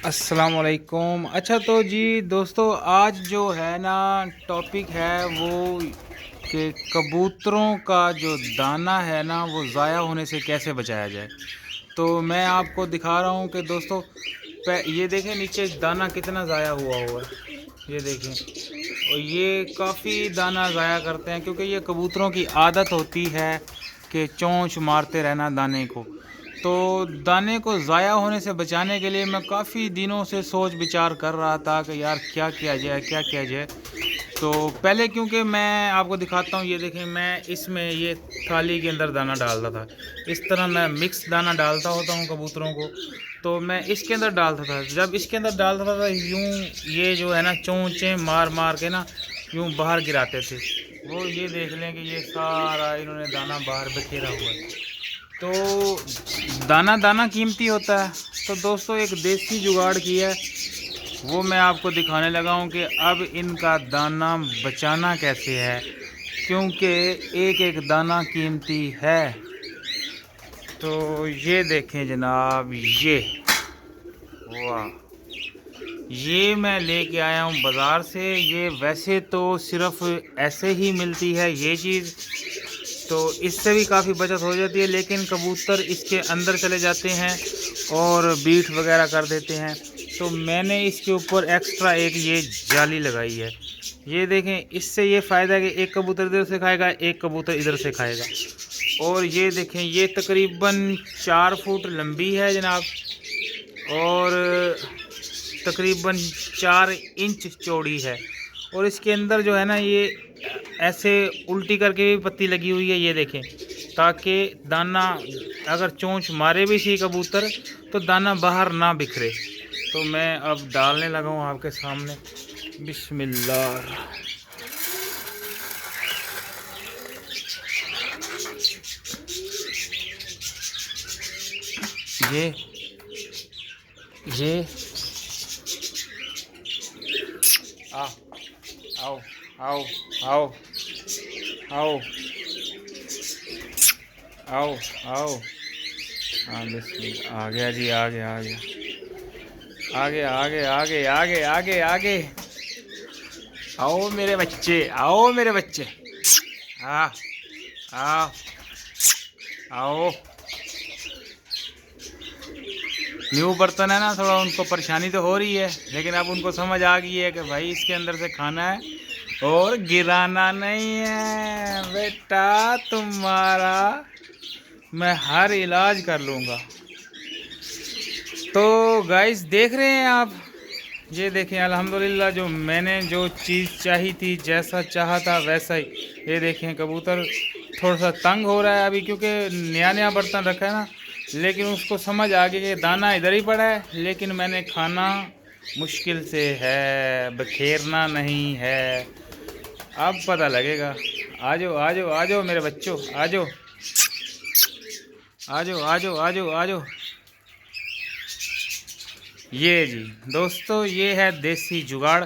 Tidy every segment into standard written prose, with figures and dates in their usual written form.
अस्सलाम वालेकुम। अच्छा तो जी दोस्तों, आज जो है ना टॉपिक है वो कि कबूतरों का जो दाना है ना वो ज़ाया होने से कैसे बचाया जाए। तो मैं आपको दिखा रहा हूँ कि दोस्तों ये देखें नीचे दाना कितना ज़ाया हुआ हुआ है, ये देखें। और ये काफ़ी दाना ज़ाया करते हैं क्योंकि ये कबूतरों की आदत होती है कि चोंच मारते रहना दाने को। तो दाने को ज़ाया होने से बचाने के लिए मैं काफ़ी दिनों से सोच विचार कर रहा था कि यार क्या किया जाए, क्या किया जाए। तो पहले क्योंकि मैं आपको दिखाता हूँ, ये देखें, मैं इसमें ये थाली के अंदर दाना डालता था। इस तरह मैं मिक्स दाना डालता होता हूँ कबूतरों को। तो मैं इसके अंदर डालता था, जब इसके अंदर डालता था यूँ ये जो है ना चोंचे मार मार के ना यूँ बाहर गिराते थे। वो ये देख लें कि ये सारा इन्होंने दाना बाहर बिखेरा हुआ है। तो दाना दाना कीमती होता है। तो दोस्तों एक देसी जुगाड़ की है, वो मैं आपको दिखाने लगा हूँ कि अब इनका दाना बचाना कैसे है, क्योंकि एक एक दाना कीमती है। तो ये देखें जनाब, ये वाह, ये मैं लेके आया हूँ बाज़ार से। ये वैसे तो सिर्फ ऐसे ही मिलती है ये चीज़, तो इससे भी काफ़ी बचत हो जाती है, लेकिन कबूतर इसके अंदर चले जाते हैं और बीट वगैरह कर देते हैं। तो मैंने इसके ऊपर एक्स्ट्रा एक ये जाली लगाई है। ये देखें, इससे ये फ़ायदा है कि एक कबूतर इधर से खाएगा, एक कबूतर इधर से खाएगा। और ये देखें, ये तकरीबन 4 फुट लंबी है जनाब, और तकरीबन 4 इंच चौड़ी है। और इसके अंदर जो है ना ये ऐसे उल्टी करके भी पत्ती लगी हुई है, ये देखें, ताकि दाना अगर चोंच मारे भी सी कबूतर तो दाना बाहर ना बिखरे। तो मैं अब डालने लगा हूँ आपके सामने। बिस्मिल्लाह। ये ये आ आओ आओ आओ आओ आओ आओ। हाँ बिस्मिल्लाह, आ गया जी, आ गया, आ गया, आगे आगे आगे आगे आगे आगे। आओ मेरे बच्चे, आओ मेरे बच्चे, आ आओ आओ। न्यू बर्तन है ना, थोड़ा उनको परेशानी तो हो रही है, लेकिन अब उनको समझ आ गई है कि भाई इसके अंदर से खाना है और गिराना नहीं है। बेटा तुम्हारा मैं हर इलाज कर लूँगा। तो गाइस देख रहे हैं आप, ये देखें अल्हम्दुलिल्लाह, जो मैंने जो चीज़ चाही थी, जैसा चाहा था वैसा ही। ये देखें कबूतर थोड़ा सा तंग हो रहा है अभी, क्योंकि नया नया बर्तन रखा है ना, लेकिन उसको समझ आ गई कि दाना इधर ही पड़ा है, लेकिन मैंने खाना मुश्किल से है, बखेरना नहीं है। अब पता लगेगा। आ जाओ आ जाओ आ जाओ मेरे बच्चों, आ जाओ आ जाओ आ जाओ आ जाओ आ जाओ। ये जी दोस्तों, ये है देसी जुगाड़।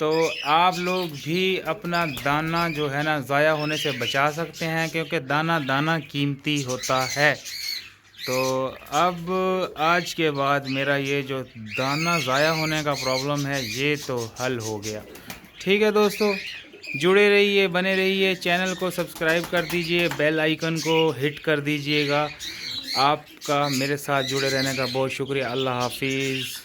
तो आप लोग भी अपना दाना जो है ना ज़ाया होने से बचा सकते हैं, क्योंकि दाना दाना कीमती होता है। तो अब आज के बाद मेरा ये जो दाना ज़ाया होने का प्रॉब्लम है ये तो हल हो गया। ठीक है दोस्तों, जुड़े रहिए, बने रहिए, चैनल को सब्सक्राइब कर दीजिए, बेल आइकन को हिट कर दीजिएगा। आपका मेरे साथ जुड़े रहने का बहुत शुक्रिया। अल्लाह हाफिज़।